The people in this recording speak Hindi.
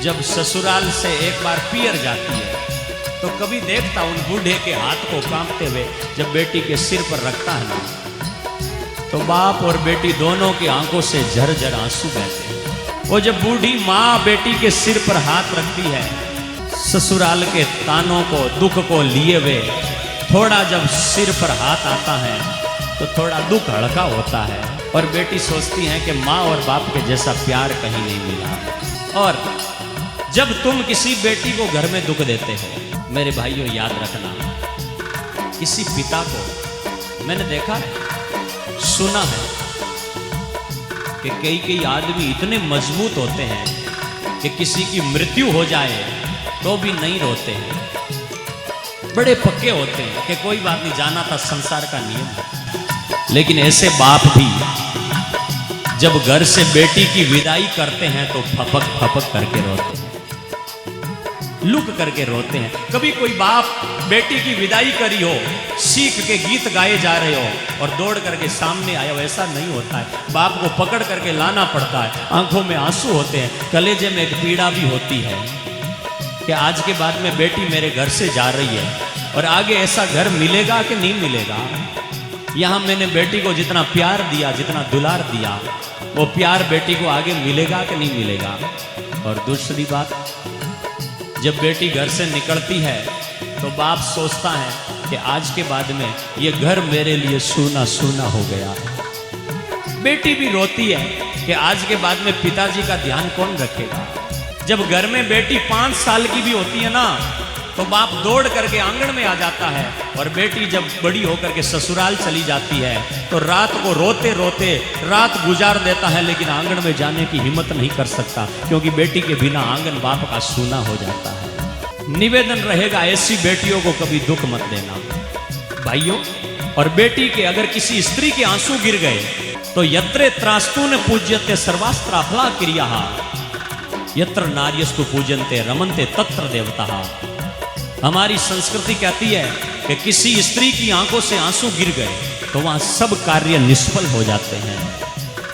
जब ससुराल से एक बार पियर जाती है तो कभी देखता उन बूढ़े के हाथ को कांपते हुए जब बेटी के सिर पर रखता है ना, तो बाप और बेटी दोनों की आंखों से झरझर आंसू बहते हैं। वो जब बूढ़ी माँ बेटी के सिर पर हाथ रखती है, ससुराल के तानों को दुख को लिए हुए थोड़ा जब सिर पर हाथ आता है तो थोड़ा दुख हल्का होता है और बेटी सोचती है कि माँ और बाप के जैसा प्यार कहीं नहीं मिला। और जब तुम किसी बेटी को घर में दुख देते हो, मेरे भाइयों याद रखना, किसी पिता को मैंने देखा है, सुना है कि कई आदमी इतने मजबूत होते हैं कि किसी की मृत्यु हो जाए तो भी नहीं रोते हैं, बड़े पक्के होते हैं कि कोई बात नहीं, जाना था, संसार का नियम है। लेकिन ऐसे बाप भी जब घर से बेटी की विदाई करते हैं तो फपक फपक करके रोते हैं, लुक करके रोते हैं। कभी कोई बाप बेटी की विदाई करी हो, सीख के गीत गाए जा रहे हो और दौड़ करके सामने आया हो, ऐसा नहीं होता है। बाप को पकड़ करके लाना पड़ता है, आंखों में आंसू होते हैं, कलेजे में एक पीड़ा भी होती है कि आज के बाद में बेटी मेरे घर से जा रही है और आगे ऐसा घर मिलेगा कि नहीं मिलेगा। यहाँ मैंने बेटी को जितना प्यार दिया, जितना दुलार दिया, वो प्यार बेटी को आगे मिलेगा कि नहीं मिलेगा। और दूसरी बात, जब बेटी घर से निकलती है तो बाप सोचता है कि आज के बाद में ये घर मेरे लिए सूना सूना हो गया है। बेटी भी रोती है कि आज के बाद में पिताजी का ध्यान कौन रखेगा। जब घर में बेटी 5 साल की भी होती है ना, तो बाप दौड़ करके आंगन में आ जाता है और बेटी जब बड़ी होकर के ससुराल चली जाती है तो रात को रोते रोते रात गुजार देता है, लेकिन आंगन में जाने की हिम्मत नहीं कर सकता, क्योंकि बेटी के बिना आंगन बाप का सूना हो जाता है। निवेदन रहेगा, ऐसी बेटियों को कभी दुख मत देना भाइयों। और बेटी के अगर किसी स्त्री के आंसू गिर गए तो यत्रे त्रास्तून पूज्यते सर्वास्त्राफला क्रिया, यत्र नार्यस्तु पूजनते रमनते तत्र देवता। हमारी संस्कृति कहती है कि किसी स्त्री की आंखों से आंसू गिर गए तो वहां सब कार्य निष्फल हो जाते हैं।